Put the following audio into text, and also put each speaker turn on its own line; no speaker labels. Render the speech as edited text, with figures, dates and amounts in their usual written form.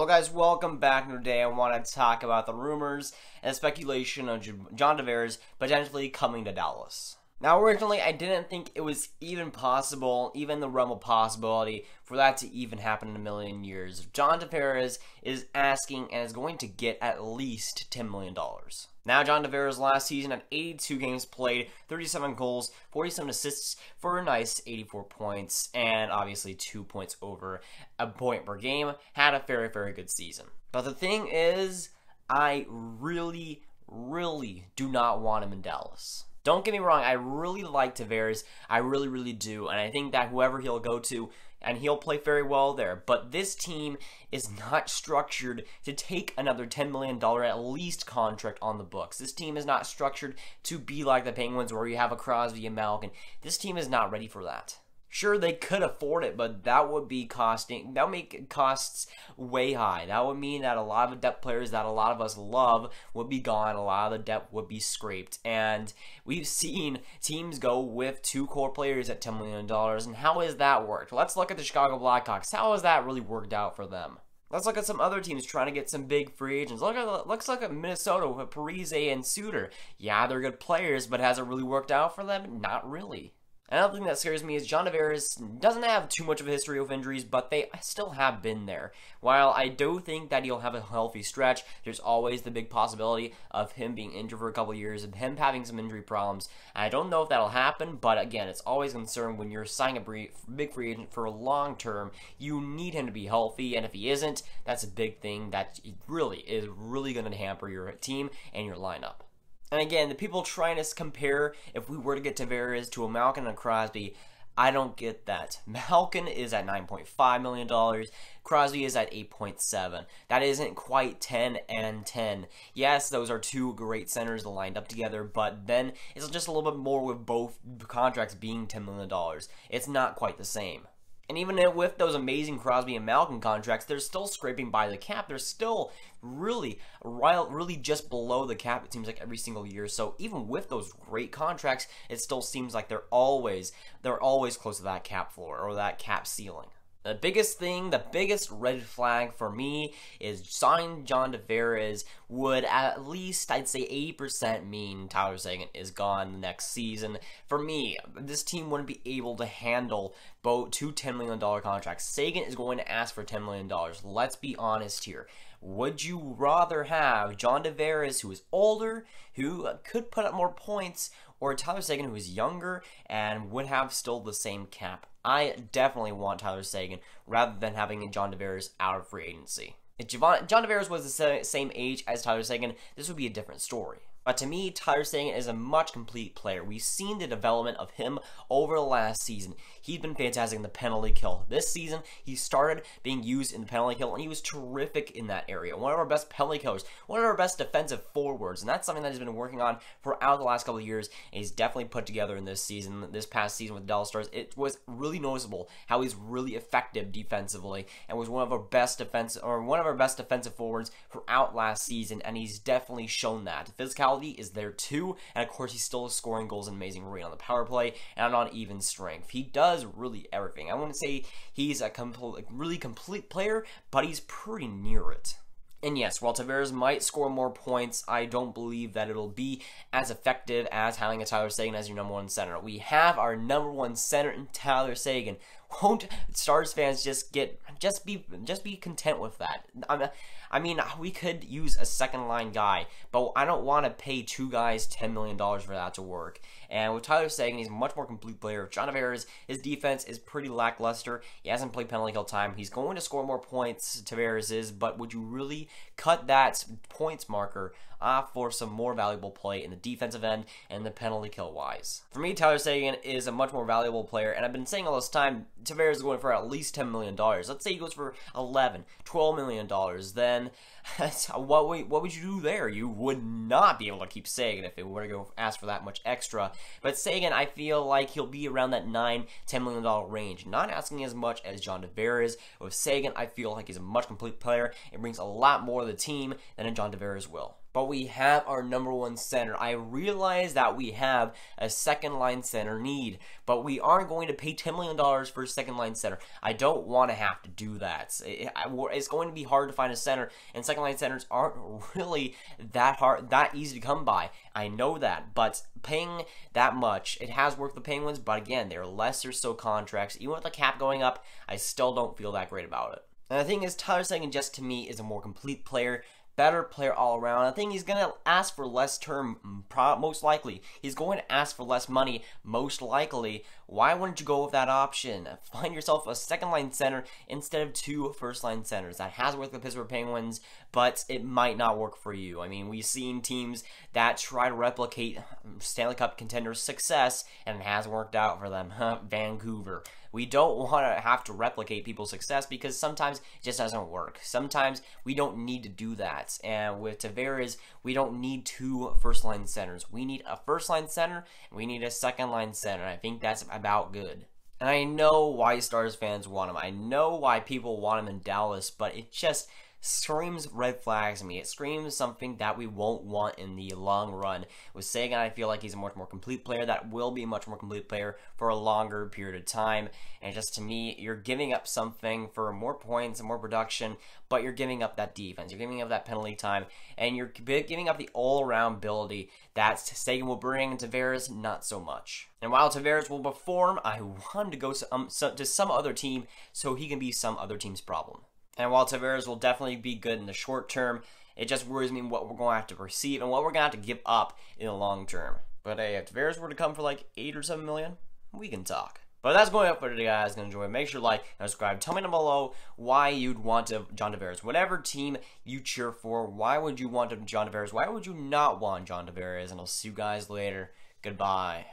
Hello guys, welcome back. Today I want to talk about the rumors and speculation of John Tavares potentially coming to Dallas. Now originally I didn't think it was even possible, even the realm of possibility, for that to even happen in a million years. John Tavares is asking and is going to get at least $10 million. Now John Tavares last season had 82 games played, 37 goals, 47 assists for a nice 84 points, and obviously 2 points over a point per game. Had a very, very good season. But the thing is, I really do not want him in Dallas. Don't get me wrong, I really like Tavares, I really do, and I think that whoever he'll go to, and he'll play very well there, but this team is not structured to take another $10 million at least contract on the books. This team is not structured to be like the Penguins where you have a Crosby and Malkin. This team is not ready for that. Sure, they could afford it, but that would make costs way high. That would mean that a lot of the depth players that a lot of us love would be gone. A lot of the depth would be scraped. And we've seen teams go with two core players at $10 million. And how has that worked? Let's look at the Chicago Blackhawks. How has that really worked out for them? Let's look at some other teams trying to get some big free agents. Let's look at Minnesota with Parise and Suter. Yeah, they're good players, but has it really worked out for them? Not really. Another thing that scares me is John Tavares doesn't have too much of a history of injuries, but they still have been there. While I do think that he'll have a healthy stretch, there's always the big possibility of him being injured for a couple of years and him having some injury problems. And I don't know if that'll happen, but again, it's always a concern when you're signing a big free agent for a long term. You need him to be healthy, and if he isn't, that's a big thing that is really going to hamper your team and your lineup. And again, the people trying to compare if we were to get Tavares to a Malkin and a Crosby, I don't get that. Malkin is at $9.5 million. Crosby is at $8.7. That isn't quite 10 and 10. Yes, those are two great centers lined up together, but then it's just a little bit more with both contracts being $10 million. It's not quite the same. And even with those amazing Crosby and Malkin contracts, they're still scraping by the cap. They're still really just below the cap, it seems like, every single year. So even with those great contracts, it still seems like they're always close to that cap floor or that cap ceiling. The biggest thing, the biggest red flag for me is signing John Tavares would at least, I'd say 80% mean Tyler Seguin is gone the next season. For me, this team wouldn't be able to handle both two $10 million contracts. Seguin is going to ask for $10 million. Let's be honest here. Would you rather have John Tavares, who is older, who could put up more points, or Tyler Seguin, who is younger and would have still the same cap? I definitely want Tyler Seguin rather than having John Tavares out of free agency. If John Tavares was the same age as Tyler Seguin, this would be a different story. But to me, Tyler Seguin is a much complete player. We've seen the development of him over the last season. He's been fantastic in the penalty kill. This season, he started being used in the penalty kill, and he was terrific in that area. One of our best penalty killers, one of our best defensive forwards, and that's something that he's been working on throughout the last couple of years, and he's definitely put together in this season, this past season with the Dallas Stars. It was really noticeable how he's really effective defensively, and was one of our best defensive forwards throughout last season, and he's definitely shown that. Physicality is there too, and of course he's still scoring goals in an amazing rate on the power play and on even strength. He does really everything. I wouldn't say he's a really complete player, but he's pretty near it. And yes, while Tavares might score more points, I don't believe that it'll be as effective as having a Tyler Seguin as your number one center. We have our number one center in Tyler Seguin. Won't Stars fans just be content with that? I mean, we could use a second line guy, but I don't want to pay two guys $10 million for that to work. And with Tyler Seguin, he's a much more complete player. John Tavares, his defense is pretty lackluster. He hasn't played penalty kill time. He's going to score more points, Tavares is, but would you really cut that points marker off for some more valuable play in the defensive end and the penalty kill wise? For me, Tyler Seguin is a much more valuable player, and I've been saying all this time, Tavares is going for at least $10 million. Let's say he goes for $11, $12 million, then what would you do there? You would not be able to keep Sagan if it were to go ask for that much extra. But Sagan, I feel like he'll be around that $9-10 million range, not asking as much as John Tavares. With Sagan, I feel like he's a much complete player and brings a lot more to the team than a John Tavares will. But we have our number one center. I realize that we have a second line center need, but we aren't going to pay $10 million for a second line center. I don't want to have to do that. It's going to be hard to find a center, and second line centers aren't really that easy to come by. I know that, but paying that much, it has worked with the Penguins, but again, they're lesser so contracts. Even with the cap going up, I still don't feel that great about it. And the thing is, Tyler Seguin just to me is a more complete player, better player all around. I think he's going to ask for less term, most likely. He's going to ask for less money, most likely. Why wouldn't you go with that option? Find yourself a second-line center instead of 2 first-line centers. That has worked with the Pittsburgh Penguins, but it might not work for you. I mean, we've seen teams that try to replicate Stanley Cup contenders' success, and it hasn't worked out for them. Vancouver. We don't want to have to replicate people's success because sometimes it just doesn't work. Sometimes we don't need to do that. And with Tavares, we don't need 2 first-line centers. We need a first-line center, and we need a second-line center. I think that's about good. And I know why Stars fans want him. I know why people want him in Dallas, but it just screams red flags to me. It screams something that we won't want in the long run. With Sagan, I feel like he's a much more complete player that will be a much more complete player for a longer period of time. And just to me, you're giving up something for more points and more production, but you're giving up that defense. You're giving up that penalty time, and you're giving up the all-around ability that Sagan will bring. Tavares, not so much. And while Tavares will perform, I want him to go to some other team so he can be some other team's problem. And while Tavares will definitely be good in the short term, it just worries me what we're going to have to receive and what we're going to have to give up in the long term. But hey, if Tavares were to come for like 8 or 7 million, we can talk. But that's going up for today, guys. Gonna enjoy it. Make sure to like and subscribe. Tell me down below why you'd want John Tavares. Whatever team you cheer for, why would you want John Tavares? Why would you not want John Tavares? And I'll see you guys later. Goodbye.